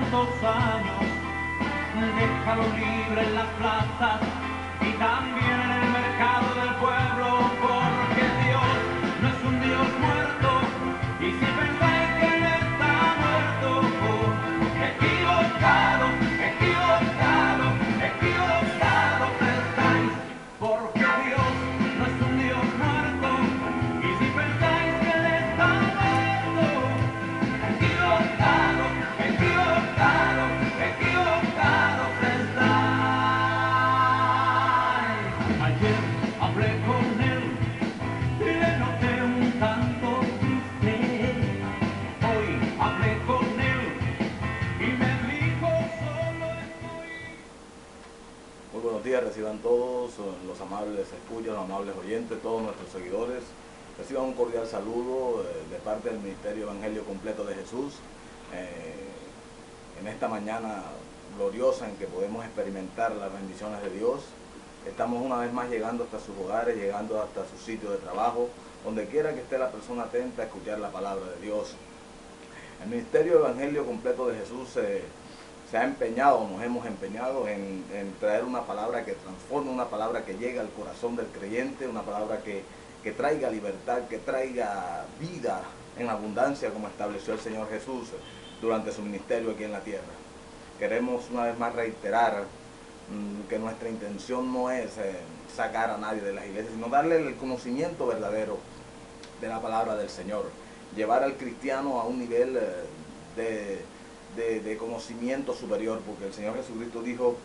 tantos años, déjalo libre en las plazas y también en el mercado del pueblo, porque Dios no es un Dios muerto, y si pensáis que Él está muerto, equivocado, equivocado, equivocado estáis, porque Dios no es un Dios muerto, y si pensáis que Él está muerto, equivocado, equivocado, equivocado estáis. Ayer hablé con Él y le noté un tanto triste. Hoy hablé con Él y me dijo solo estoy. Muy buenos días, reciban todos los amables escuchas, los amables oyentes, todos nuestros seguidores. Reciban un cordial saludo de parte del Ministerio Evangelio Completo de Jesús. En esta mañana gloriosa en que podemos experimentar las bendiciones de Dios. Estamos una vez más llegando hasta sus hogares, llegando hasta su sitio de trabajo, donde quiera que esté la persona atenta a escuchar la palabra de Dios. El Ministerio Evangelio Completo de Jesús se ha empeñado, nos hemos empeñado en traer una palabra que transforme, una palabra que llegue al corazón del creyente, una palabra que traiga libertad, que traiga vida en abundancia, como estableció el Señor Jesús durante su ministerio aquí en la tierra. Queremos una vez más reiterar que nuestra intención no es sacar a nadie de las iglesias, sino darle el conocimiento verdadero de la palabra del Señor, llevar al cristiano a un nivel de conocimiento superior, porque el Señor Jesucristo dijo,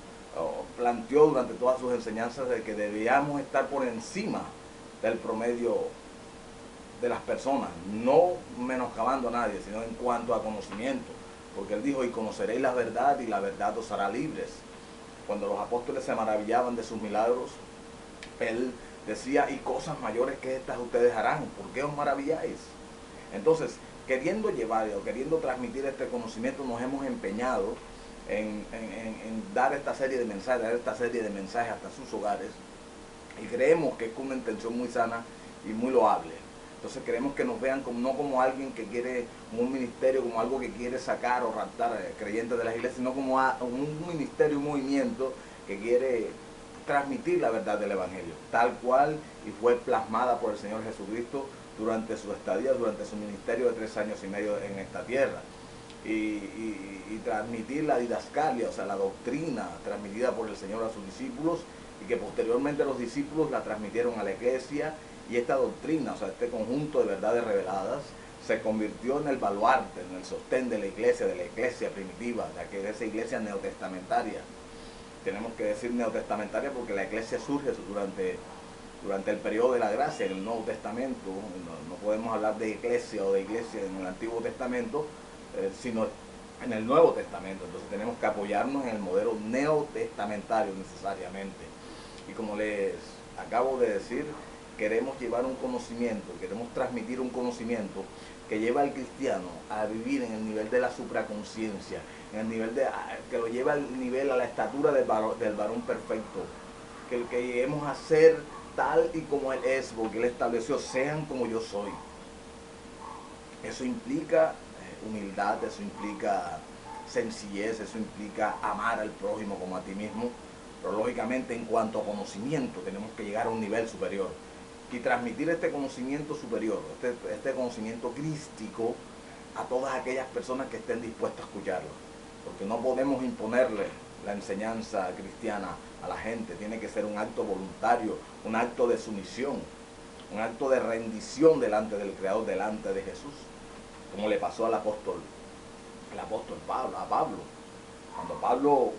planteó durante todas sus enseñanzas de que debíamos estar por encima del promedio de las personas, no menoscabando a nadie, sino en cuanto a conocimiento, porque Él dijo, y conoceréis la verdad y la verdad os hará libres. Cuando los apóstoles se maravillaban de sus milagros, Él decía, y cosas mayores que estas ustedes harán, ¿por qué os maravilláis? Entonces, queriendo llevar o queriendo transmitir este conocimiento, nos hemos empeñado en dar esta serie de mensajes, hasta sus hogares, y creemos que es con una intención muy sana y muy loable. Entonces queremos que nos vean no como alguien que quiere, como un ministerio, como algo que quiere sacar o raptar creyentes de las iglesias, sino como un ministerio, un movimiento que quiere transmitir la verdad del Evangelio, tal cual y fue plasmada por el Señor Jesucristo durante su estadía, durante su ministerio de 3 años y medio en esta tierra. Y transmitir la didascalia, o sea, la doctrina transmitida por el Señor a sus discípulos, y que posteriormente los discípulos la transmitieron a la iglesia, y esta doctrina, o sea, este conjunto de verdades reveladas, se convirtió en el baluarte, en el sostén de la iglesia primitiva, de esa iglesia neotestamentaria. Tenemos que decir neotestamentaria porque la iglesia surge durante el periodo de la gracia, en el Nuevo Testamento. No podemos hablar de iglesia o de iglesia en el Antiguo Testamento, sino en el Nuevo Testamento. Entonces tenemos que apoyarnos en el modelo neotestamentario necesariamente. Y como les acabo de decir, queremos llevar un conocimiento, queremos transmitir un conocimiento que lleva al cristiano a vivir en el nivel de la supraconciencia, en el nivel que lo lleva al nivel, a la estatura del varón perfecto, que lleguemos a ser tal y como Él es, porque Él estableció, sean como yo soy. Eso implica humildad, eso implica sencillez, eso implica amar al prójimo como a ti mismo, pero lógicamente en cuanto a conocimiento tenemos que llegar a un nivel superior y transmitir este conocimiento superior, este conocimiento crístico a todas aquellas personas que estén dispuestas a escucharlo, porque no podemos imponerle la enseñanza cristiana a la gente. Tiene que ser un acto voluntario, un acto de sumisión, un acto de rendición delante del Creador, delante de Jesús, como le pasó al apóstol Pablo. Cuando Pablo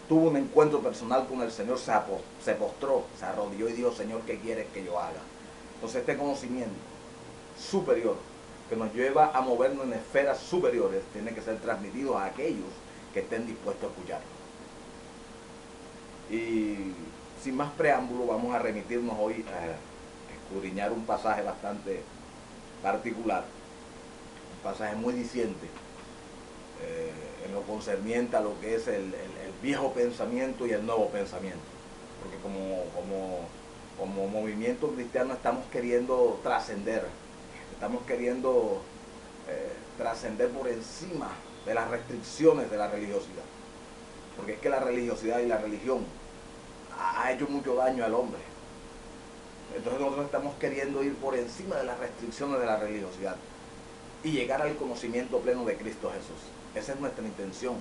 tuvo un encuentro personal con el Señor, se postró, se arrodilló y dijo, Señor, ¿qué quieres que yo haga? Entonces este conocimiento superior, que nos lleva a movernos en esferas superiores, tiene que ser transmitido a aquellos que estén dispuestos a escucharlo. Y sin más preámbulo, vamos a remitirnos hoy a escudriñar un pasaje bastante particular, un pasaje muy diciente, en lo concerniente a lo que es el viejo pensamiento y el nuevo pensamiento, porque como movimiento cristiano estamos queriendo trascender, estamos queriendo trascender por encima de las restricciones de la religiosidad. Porque es que la religiosidad y la religión ha hecho mucho daño al hombre. Entonces nosotros estamos queriendo ir por encima de las restricciones de la religiosidad y llegar al conocimiento pleno de Cristo Jesús. Esa es nuestra intención,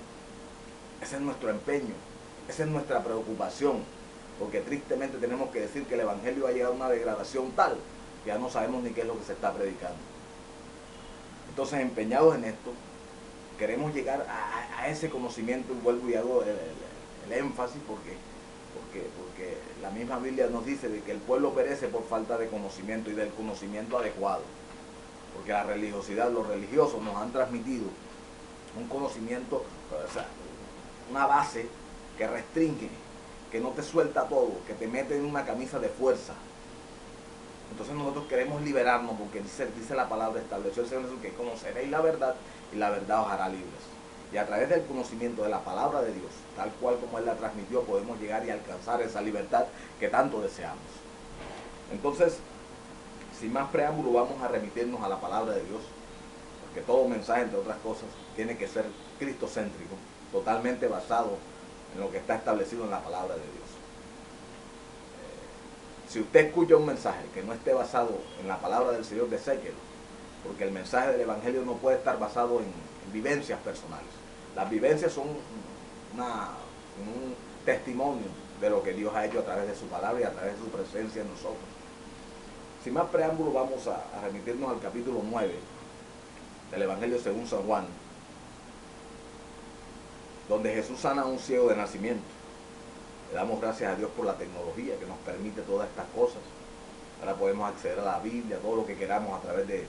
ese es nuestro empeño, esa es nuestra preocupación, porque tristemente tenemos que decir que el Evangelio ha llegado a una degradación tal que ya no sabemos ni qué es lo que se está predicando. Entonces, empeñados en esto, queremos llegar a ese conocimiento, y vuelvo y hago el énfasis porque la misma Biblia nos dice de que el pueblo perece por falta de conocimiento y del conocimiento adecuado. Porque la religiosidad, los religiosos nos han transmitido un conocimiento, o sea, una base que restringe, que no te suelta todo, que te mete en una camisa de fuerza. Entonces nosotros queremos liberarnos porque dice la palabra, estableció el Señor Jesús que conoceréis la verdad y la verdad os hará libres. Y a través del conocimiento de la palabra de Dios, tal cual como Él la transmitió, podemos llegar y alcanzar esa libertad que tanto deseamos. Entonces, sin más preámbulo, vamos a remitirnos a la palabra de Dios, porque todo mensaje, entre otras cosas, tiene que ser cristocéntrico, totalmente basado en lo que está establecido en la palabra de Dios. Si usted escucha un mensaje que no esté basado en la palabra del Señor, deséchelo, porque el mensaje del Evangelio no puede estar basado en vivencias personales. Las vivencias son un testimonio de lo que Dios ha hecho a través de su palabra y a través de su presencia en nosotros. Sin más preámbulo, vamos a remitirnos al capítulo 9 del Evangelio según San Juan, donde Jesús sana a un ciego de nacimiento. Le damos gracias a Dios por la tecnología que nos permite todas estas cosas. Ahora podemos acceder a la Biblia, todo lo que queramos a través de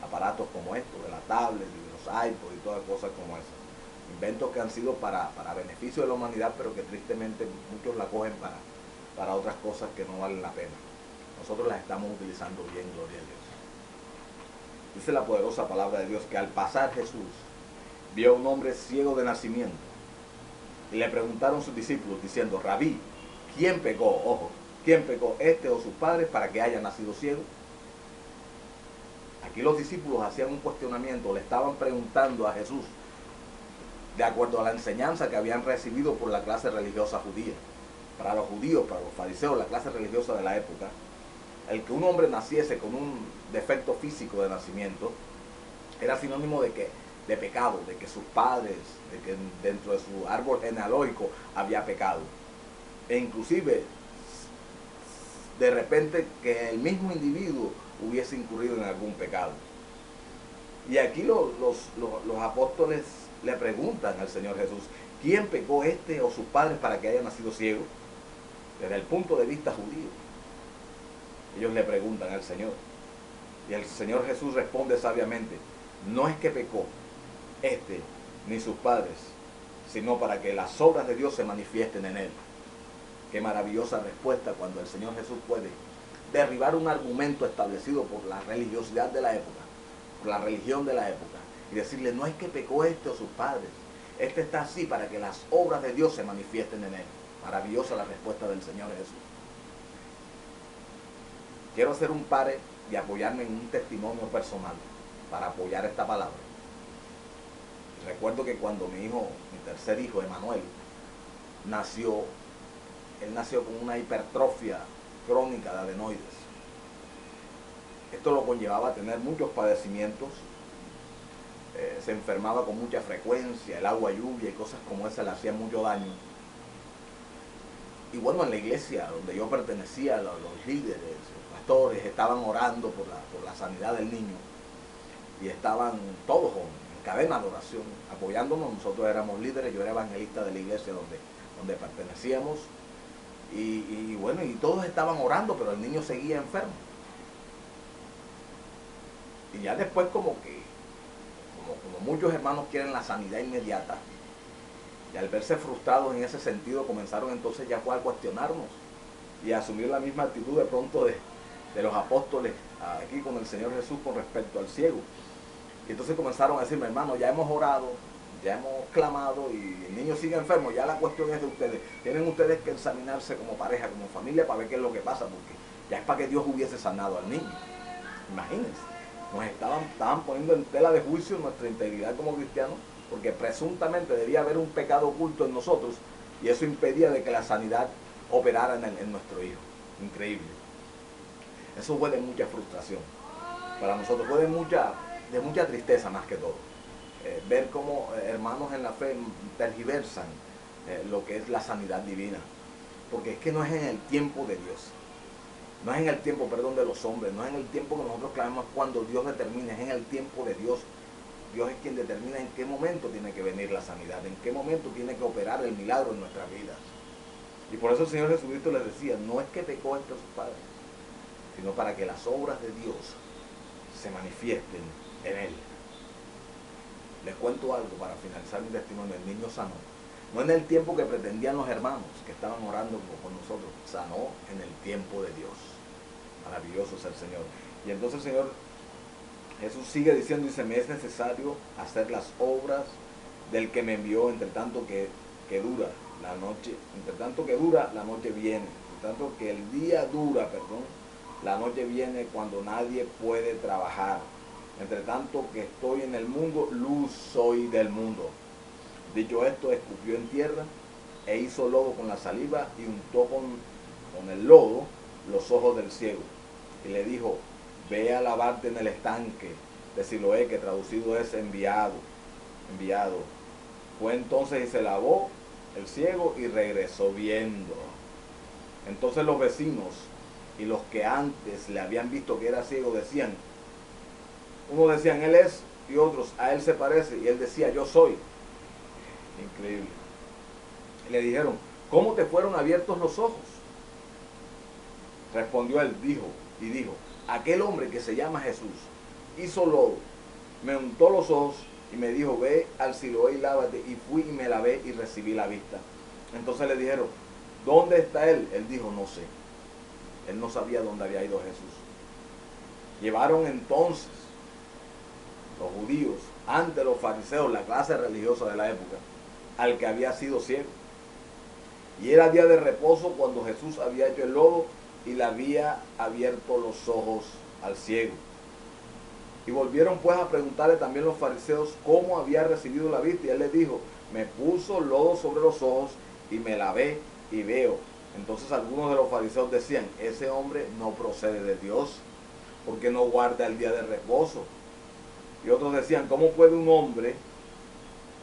aparatos como estos, de la tablet, de los iPods y todas cosas como esas. Inventos que han sido para beneficio de la humanidad, pero que tristemente muchos la cogen para otras cosas que no valen la pena. Nosotros las estamos utilizando bien, gloria a Dios. Dice la poderosa palabra de Dios que al pasar Jesús vio a un hombre ciego de nacimiento y le preguntaron sus discípulos diciendo: Rabí, ¿quién pecó? Ojo, ¿quién pecó, este o sus padres, para que haya nacido ciego? Aquí los discípulos hacían un cuestionamiento, le estaban preguntando a Jesús de acuerdo a la enseñanza que habían recibido por la clase religiosa judía. Para los judíos, para los fariseos, la clase religiosa de la época, el que un hombre naciese con un defecto físico de nacimiento era sinónimo de pecado, de que sus padres, de que dentro de su árbol genealógico había pecado. E inclusive, de repente, que el mismo individuo hubiese incurrido en algún pecado. Y aquí los apóstoles le preguntan al Señor Jesús: ¿quién pecó, este o sus padres, para que haya nacido ciego? Desde el punto de vista judío, ellos le preguntan al Señor. Y el Señor Jesús responde sabiamente: no es que pecó este ni sus padres, sino para que las obras de Dios se manifiesten en él. Qué maravillosa respuesta cuando el Señor Jesús puede derribar un argumento establecido por la religiosidad de la época, por la religión de la época, y decirle: no es que pecó este o sus padres, este está así para que las obras de Dios se manifiesten en él. Maravillosa la respuesta del Señor Jesús. Quiero hacer un pare y apoyarme en un testimonio personal para apoyar esta palabra. Recuerdo que cuando mi tercer hijo, Emanuel, nació, él nació con una hipertrofia crónica de adenoides. Esto lo conllevaba a tener muchos padecimientos, se enfermaba con mucha frecuencia, el agua, lluvia y cosas como esa le hacían mucho daño. Y bueno, en la iglesia donde yo pertenecía, los líderes, los pastores, estaban orando por la sanidad del niño, y estaban todos en cadena de oración, apoyándonos. Nosotros éramos líderes, yo era evangelista de la iglesia donde pertenecíamos, y bueno, y todos estaban orando, pero el niño seguía enfermo. Y ya después como muchos hermanos quieren la sanidad inmediata, y al verse frustrados en ese sentido, comenzaron entonces ya a cuestionarnos y a asumir la misma actitud de pronto de los apóstoles aquí con el Señor Jesús con respecto al ciego. Y entonces comenzaron a decirme: hermano, ya hemos orado, ya hemos clamado y el niño sigue enfermo, ya la cuestión es de ustedes. Tienen ustedes que examinarse como pareja, como familia, para ver qué es lo que pasa, porque ya es para que Dios hubiese sanado al niño. Imagínense, nos estaban poniendo en tela de juicio nuestra integridad como cristianos, porque presuntamente debía haber un pecado oculto en nosotros y eso impedía de que la sanidad operara en nuestro hijo. Increíble. Eso fue de mucha frustración para nosotros, fue de mucha tristeza más que todo. Ver cómo hermanos en la fe tergiversan lo que es la sanidad divina, porque es que no es en el tiempo de Dios, no es en el tiempo, perdón, de los hombres, no es en el tiempo que nosotros clamamos cuando Dios determina, es en el tiempo de Dios. Dios es quien determina en qué momento tiene que venir la sanidad, en qué momento tiene que operar el milagro en nuestras vidas. Y por eso el Señor Jesucristo les decía, no es que pecó entre sus padres, sino para que las obras de Dios se manifiesten en él. Les cuento algo para finalizar mi testimonio. El niño sanó. No en el tiempo que pretendían los hermanos que estaban orando con nosotros. Sanó en el tiempo de Dios. Maravilloso es el Señor. Y entonces el Señor Jesús sigue diciendo, dice, me es necesario hacer las obras del que me envió, entre tanto que dura la noche. Entre tanto que dura, la noche viene. Entre tanto que el día dura, perdón, la noche viene cuando nadie puede trabajar. Entre tanto que estoy en el mundo, luz soy del mundo. Dicho esto, escupió en tierra e hizo lodo con la saliva y untó con el lodo los ojos del ciego. Y le dijo, ve a lavarte en el estanque de Siloé, que traducido es enviado. Fue entonces y se lavó el ciego y regresó viendo. Entonces los vecinos y los que antes le habían visto que era ciego decían, unos decían, él es, y otros, a él se parece, y él decía, yo soy. Increíble. Y le dijeron, ¿cómo te fueron abiertos los ojos? Respondió él, dijo, aquel hombre que se llama Jesús hizo lodo, me untó los ojos y me dijo, ve al Siloé y lávate, y fui y me lavé y recibí la vista. Entonces le dijeron, ¿dónde está él? Él dijo, no sé. Él no sabía dónde había ido Jesús. Llevaron entonces los judíos ante los fariseos, la clase religiosa de la época, al que había sido ciego. Y era día de reposo cuando Jesús había hecho el lodo y le había abierto los ojos al ciego. Y volvieron pues a preguntarle también los fariseos cómo había recibido la vista. Y él les dijo, me puso lodo sobre los ojos y me lavé y veo. Entonces algunos de los fariseos decían, ese hombre no procede de Dios, porque no guarda el día de reposo. Y otros decían, ¿cómo puede un hombre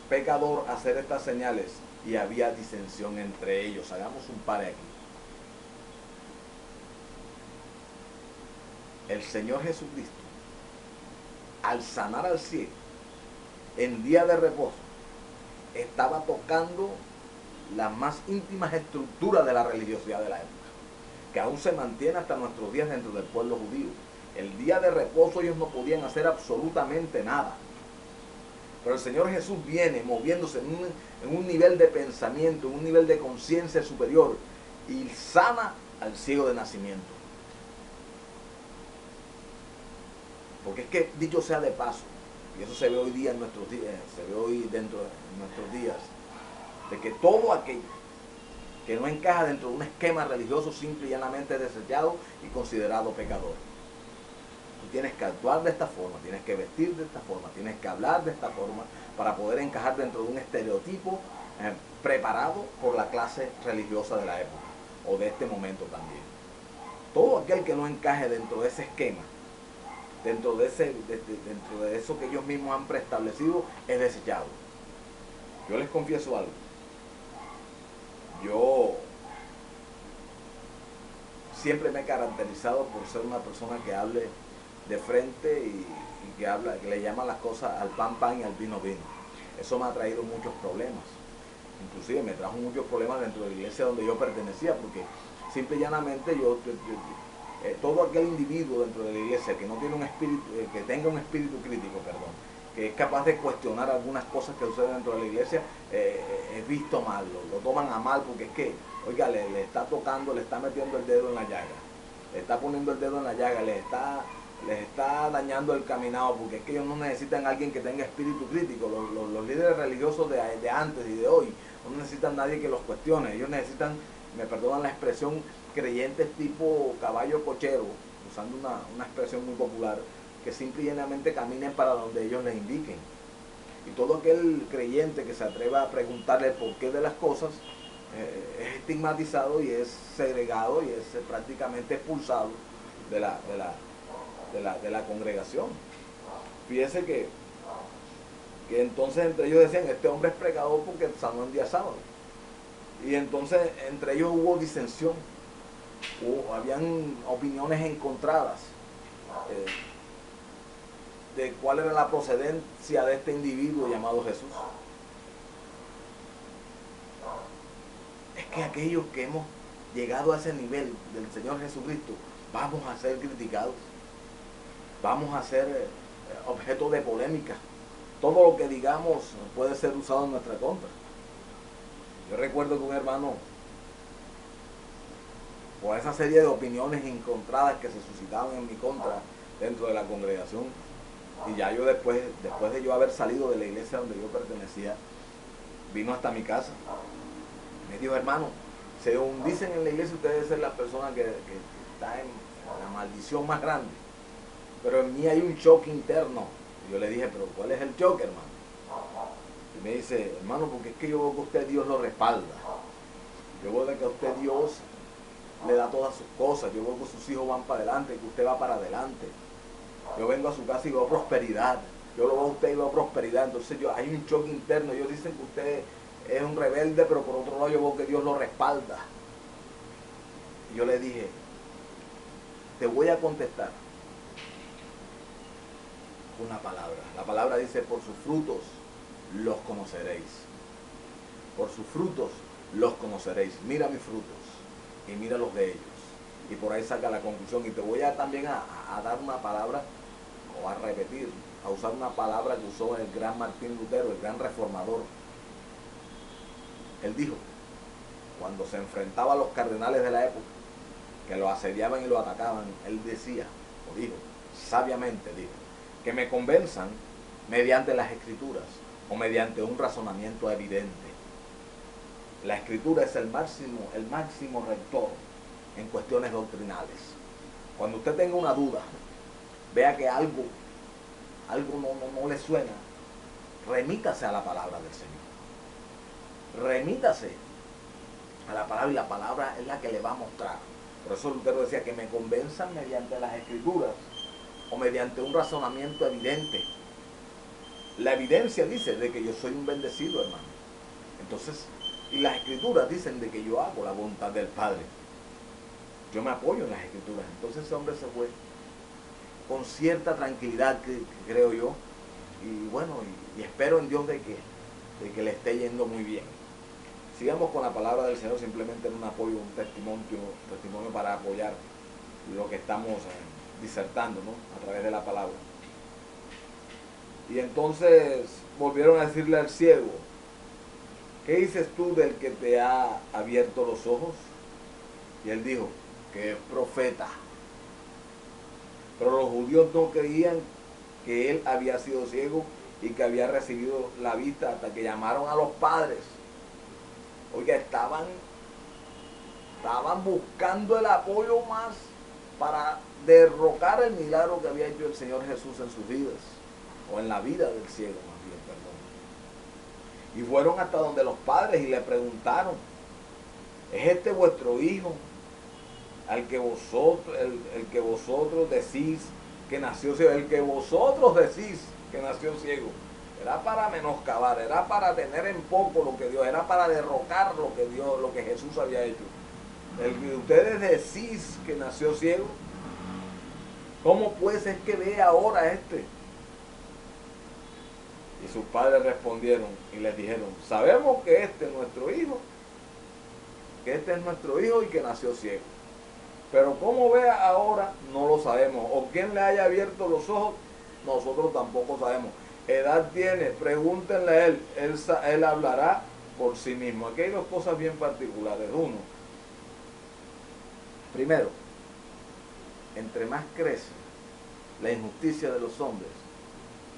pecador hacer estas señales? Y había disensión entre ellos. Hagamos un pare aquí. El Señor Jesucristo, al sanar al ciego, en día de reposo, estaba tocando las más íntimas estructuras de la religiosidad de la época, que aún se mantiene hasta nuestros días dentro del pueblo judío. El día de reposo ellos no podían hacer absolutamente nada. Pero el Señor Jesús viene moviéndose en un nivel de pensamiento, en un nivel de conciencia superior, y sana al ciego de nacimiento. Porque es que, dicho sea de paso, y eso se ve hoy día en nuestros días, se ve hoy dentro de nuestros días, de que todo aquello que no encaja dentro de un esquema religioso simple y llanamente es desechado y considerado pecador. Tú tienes que actuar de esta forma, tienes que vestir de esta forma, tienes que hablar de esta forma para poder encajar dentro de un estereotipo preparado por la clase religiosa de la época o de este momento también. Todo aquel que no encaje dentro de ese esquema, dentro de eso que ellos mismos han preestablecido, es desechado. Yo les confieso algo. Yo siempre me he caracterizado por ser una persona que hable de frente y que le llama las cosas al pan pan y al vino vino. Eso me ha traído muchos problemas. Inclusive me trajo muchos problemas dentro de la iglesia donde yo pertenecía, porque simple y llanamente todo aquel individuo dentro de la iglesia que no tiene un espíritu, que tenga un espíritu crítico, que es capaz de cuestionar algunas cosas que suceden dentro de la iglesia, es visto mal, lo toman a mal, porque es que, oiga, le está tocando, le está metiendo el dedo en la llaga, le está poniendo el dedo en la llaga, les está dañando el caminado, porque es que ellos no necesitan a alguien que tenga espíritu crítico. Los líderes religiosos de antes y de hoy no necesitan a nadie que los cuestione. Ellos necesitan, me perdonan la expresión, creyentes tipo caballo cochero, usando una expresión muy popular, que simple y llanamente caminen para donde ellos les indiquen. Y todo aquel creyente que se atreva a preguntarle el porqué de las cosas es estigmatizado y es segregado y es prácticamente expulsado de la congregación. Fíjese que entonces entre ellos decían, este hombre es pecador porque sanó en día sábado. Y entonces entre ellos hubo disensión, habían opiniones encontradas de cuál era la procedencia de este individuo llamado Jesús. Es que aquellos que hemos llegado a ese nivel del Señor Jesucristo, vamos a ser criticados, vamos a ser objeto de polémica. Todo lo que digamos puede ser usado en nuestra contra. Yo recuerdo que un hermano, por esa serie de opiniones encontradas que se suscitaban en mi contra dentro de la congregación, y ya yo después de yo haber salido de la iglesia donde yo pertenecía, vino hasta mi casa. Me dijo, hermano, según dicen en la iglesia, usted debe ser la persona que está en la maldición más grande. Pero en mí hay un choque interno. Y yo le dije, pero ¿cuál es el choque, hermano? Y me dice, hermano, porque es que yo veo que usted Dios lo respalda. Yo veo que a usted Dios le da todas sus cosas. Yo veo que sus hijos van para adelante, que usted va para adelante. Yo vengo a su casa y veo prosperidad. Yo lo veo a usted y veo prosperidad. Entonces hay un choque interno. Ellos dicen que usted es un rebelde, pero por otro lado yo veo que Dios lo respalda. Y yo le dije, te voy a contestar una palabra. La palabra dice, por sus frutos los conoceréis. Por sus frutos los conoceréis. Mira mis frutos y mira los de ellos. Y por ahí saca la conclusión. Y te voy a también a dar una palabra, o a repetir, a usar una palabra que usó el gran Martín Lutero, el gran reformador. Él dijo, cuando se enfrentaba a los cardenales de la época, que lo asediaban y lo atacaban, él decía, o dijo, sabiamente dijo, que me convenzan mediante las escrituras o mediante un razonamiento evidente. La escritura es el máximo rector en cuestiones doctrinales. Cuando usted tenga una duda, vea que algo no le suena, remítase a la palabra del Señor. Remítase a la palabra, y la palabra es la que le va a mostrar. Por eso Lutero decía que me convenzan mediante las escrituras o mediante un razonamiento evidente. La evidencia dice de que yo soy un bendecido, hermano. Entonces, y las escrituras dicen de que yo hago la voluntad del Padre. Yo me apoyo en las escrituras. Entonces ese hombre se fue con cierta tranquilidad, que creo yo. Y bueno, y espero en Dios de que le esté yendo muy bien. Sigamos con la palabra del Señor, simplemente en un apoyo, un testimonio para apoyar lo que estamos disertando, ¿no? A través de la palabra. Y entonces volvieron a decirle al ciego, ¿qué dices tú del que te ha abierto los ojos? Y él dijo, que es profeta. Pero los judíos no creían que él había sido ciego y que había recibido la vista, hasta que llamaron a los padres. Oiga, estaban buscando el apoyo más para derrocar el milagro que había hecho el Señor Jesús en sus vidas, o en la vida del ciego, más bien, perdón. Y fueron hasta donde los padres y le preguntaron, ¿es este vuestro hijo, al que vosotros, el que vosotros decís que nació ciego? El que vosotros decís que nació ciego. Era para menoscabar, era para tener en poco lo que Dios, era para derrocar lo que Dios, lo que Jesús había hecho. El que ustedes decís que nació ciego, ¿cómo pues es que ve ahora este? Y sus padres respondieron y les dijeron, sabemos que este es nuestro hijo, y que nació ciego. Pero cómo vea ahora, no lo sabemos. O quién le haya abierto los ojos, nosotros tampoco sabemos. Edad tiene, pregúntenle a él, él hablará por sí mismo. Aquí hay dos cosas bien particulares. Uno, primero, entre más crece la injusticia de los hombres,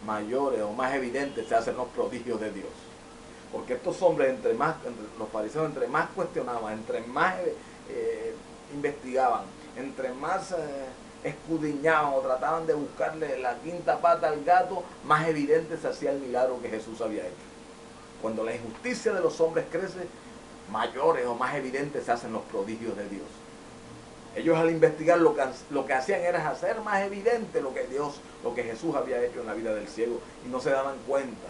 mayores o más evidentes se hacen los prodigios de Dios. Porque estos hombres, los fariseos, entre más cuestionaban, entre más investigaban, entre más escudriñaban o trataban de buscarle la quinta pata al gato, más evidente se hacía el milagro que Jesús había hecho. Cuando la injusticia de los hombres crece, mayores o más evidentes se hacen los prodigios de Dios. Ellos al investigar lo que hacían era hacer más evidente lo que Jesús había hecho en la vida del ciego, y no se daban cuenta.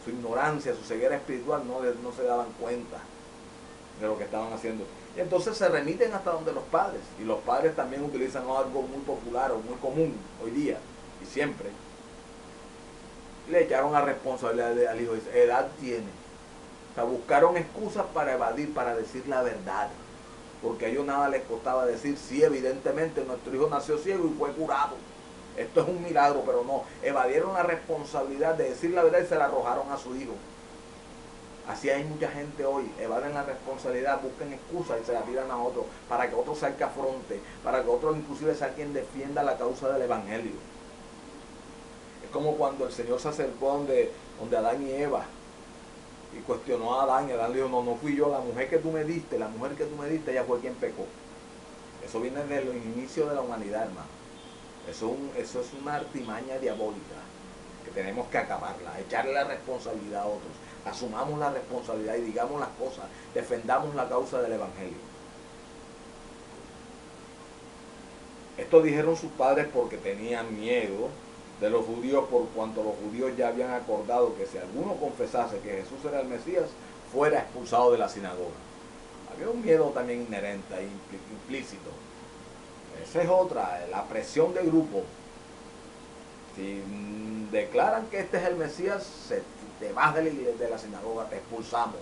Su ignorancia, su ceguera espiritual no se daban cuenta de lo que estaban haciendo. Y entonces se remiten hasta donde los padres, y los padres también utilizan algo muy popular o muy común hoy día y siempre. Y le echaron la responsabilidad al hijo, dice, edad tiene. O sea, buscaron excusas para evadir, para decir la verdad, porque a ellos nada les costaba decir, sí, evidentemente nuestro hijo nació ciego y fue curado, esto es un milagro, pero no, evadieron la responsabilidad de decir la verdad y se la arrojaron a su hijo. Así hay mucha gente hoy, evaden la responsabilidad, buscan excusas y se la tiran a otro, para que otro salga a fronte, para que otro inclusive sea quien defienda la causa del evangelio. Es como cuando el Señor se acercó donde Adán y Eva, y cuestionó a Adán, y Adán le dijo, no fui yo, la mujer que tú me diste, ella fue quien pecó. Eso viene desde los inicios de la humanidad, hermano. Eso es una artimaña diabólica, que tenemos que acabarla, echarle la responsabilidad a otros. Asumamos la responsabilidad y digamos las cosas, defendamos la causa del evangelio. Esto dijeron sus padres porque tenían miedo de los judíos, por cuanto los judíos ya habían acordado que si alguno confesase que Jesús era el Mesías, fuera expulsado de la sinagoga. Había un miedo también inherente, implícito. Esa es otra, la presión de grupo. Si declaran que este es el Mesías, te vas de la sinagoga, te expulsamos.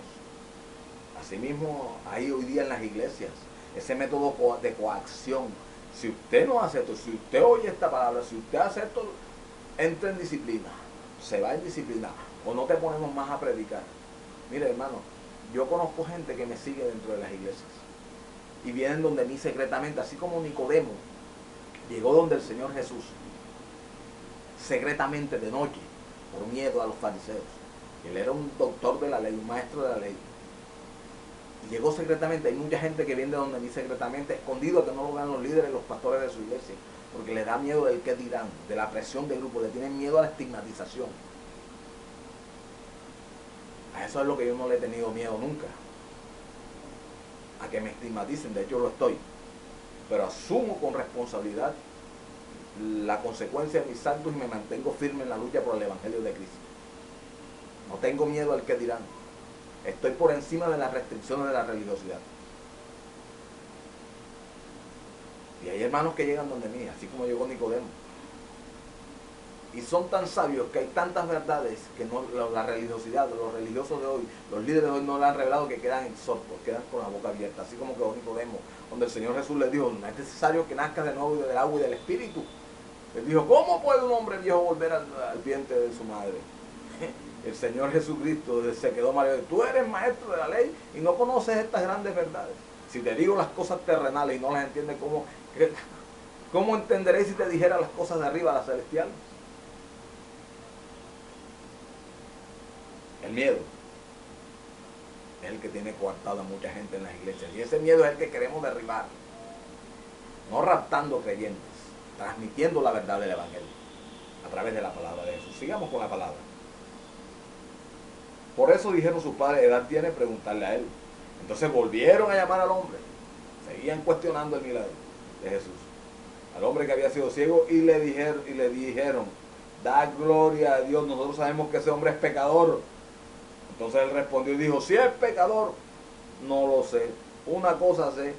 Asimismo, hay hoy día en las iglesias ese método de coacción. Si usted no hace esto, si usted oye esta palabra, si usted hace esto, entra en disciplina, se va en disciplina, o no te ponemos más a predicar. Mire, hermano, yo conozco gente que me sigue dentro de las iglesias y vienen donde mí secretamente, así como Nicodemo llegó donde el Señor Jesús secretamente de noche por miedo a los fariseos. Él era un doctor de la ley, un maestro de la ley, y llegó secretamente. Hay mucha gente que viene donde mí secretamente, escondido, que no lo vean los líderes, los pastores de su iglesia, porque les da miedo del qué dirán, de la presión del grupo, le tienen miedo a la estigmatización. A eso es lo que yo no le he tenido miedo nunca, a que me estigmaticen. De hecho lo estoy, pero asumo con responsabilidad la consecuencia de mis actos y me mantengo firme en la lucha por el evangelio de Cristo. No tengo miedo al que dirán. Estoy por encima de las restricciones de la religiosidad. Y hay hermanos que llegan donde mí, así como llegó Nicodemo, y son tan sabios que hay tantas verdades que no, la religiosidad, los religiosos de hoy, los líderes de hoy no le han revelado, que quedan exhortos, quedan con la boca abierta, así como quedó Nicodemo, donde el Señor Jesús les dijo, no es necesario que nazca de nuevo del agua y del Espíritu. Él dijo, ¿cómo puede un hombre viejo volver al vientre de su madre? El Señor Jesucristo se quedó maravillado. Tú eres maestro de la ley y no conoces estas grandes verdades. Si te digo las cosas terrenales y no las entiendes, ¿cómo entenderé si te dijera las cosas de arriba, las celestiales? El miedo es el que tiene coartado a mucha gente en las iglesias, y ese miedo es el que queremos derribar, no raptando creyentes, transmitiendo la verdad del evangelio a través de la palabra de Jesús. Sigamos con la palabra. Por eso dijeron sus padres, edad tiene, preguntarle a él. Entonces volvieron a llamar al hombre, seguían cuestionando el milagro de Jesús, al hombre que había sido ciego, y le dijeron, da gloria a Dios, nosotros sabemos que ese hombre es pecador. Entonces él respondió y dijo, si es pecador, no lo sé. Una cosa sé,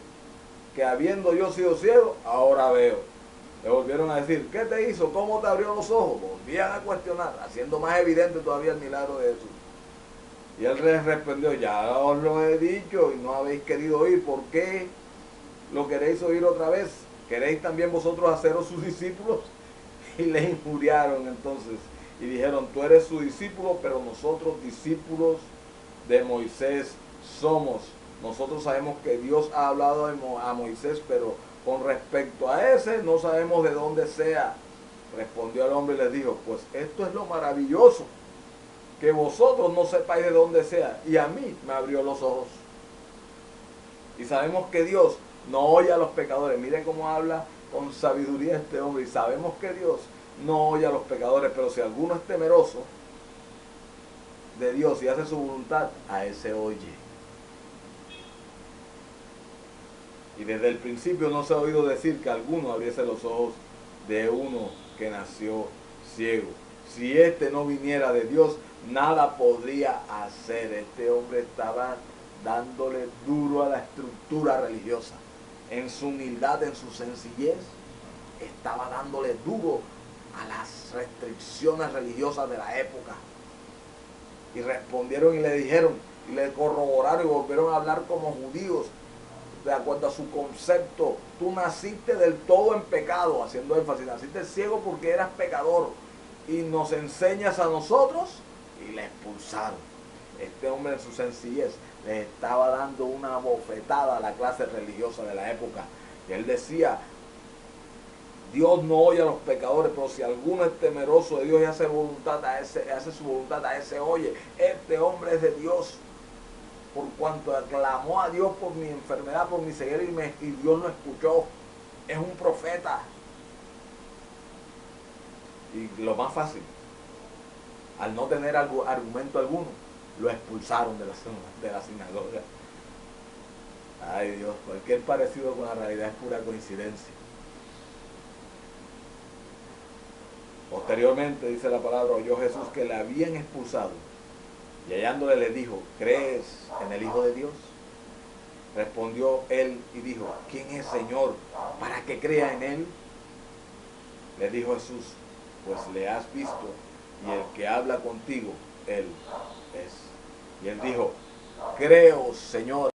que habiendo yo sido ciego, ahora veo. Le volvieron a decir, ¿qué te hizo? ¿Cómo te abrió los ojos? Volvían a cuestionar, haciendo más evidente todavía el milagro de Jesús. Y él les respondió, ya os lo he dicho y no habéis querido oír. ¿Por qué lo queréis oír otra vez? ¿Queréis también vosotros haceros sus discípulos? Y le injuriaron entonces y dijeron, tú eres su discípulo, pero nosotros discípulos de Moisés somos. Nosotros sabemos que Dios ha hablado a Moisés, pero con respecto a ese no sabemos de dónde sea. Respondió el hombre y les dijo, pues esto es lo maravilloso, que vosotros no sepáis de dónde sea, y a mí me abrió los ojos. Y sabemos que Dios no oye a los pecadores. Miren cómo habla con sabiduría este hombre. Y sabemos que Dios no oye a los pecadores, pero si alguno es temeroso de Dios y hace su voluntad, a ese oye. Y desde el principio no se ha oído decir que alguno abriese los ojos de uno que nació ciego. Si este no viniera de Dios, nada podría hacer. Este hombre estaba dándole duro a la estructura religiosa. En su humildad, en su sencillez, estaba dándole duro a las restricciones religiosas de la época. Y respondieron y le dijeron, y le corroboraron y volvieron a hablar como judíos, de acuerdo a su concepto. Tú naciste del todo en pecado, haciendo énfasis, naciste ciego porque eras pecador y nos enseñas a nosotros, y le expulsaron. Este hombre en su sencillez le estaba dando una bofetada a la clase religiosa de la época. Y él decía, Dios no oye a los pecadores, pero si alguno es temeroso de Dios y hace voluntad hace su voluntad, a ese oye. Este hombre es de Dios, por cuanto aclamó a Dios por mi enfermedad, por mi ceguera, y Dios lo escuchó. Es un profeta. Y lo más fácil, al no tener argumento alguno, lo expulsaron de la sinagoga. Ay Dios, cualquier parecido con la realidad es pura coincidencia. Posteriormente, dice la palabra, oyó Jesús que le habían expulsado, y hallándole le dijo, ¿crees en el Hijo de Dios? Respondió él y dijo, ¿quién es, Señor, para que crea en él? Le dijo Jesús, pues le has visto, y el que habla contigo, él es. Y él dijo, creo, Señor.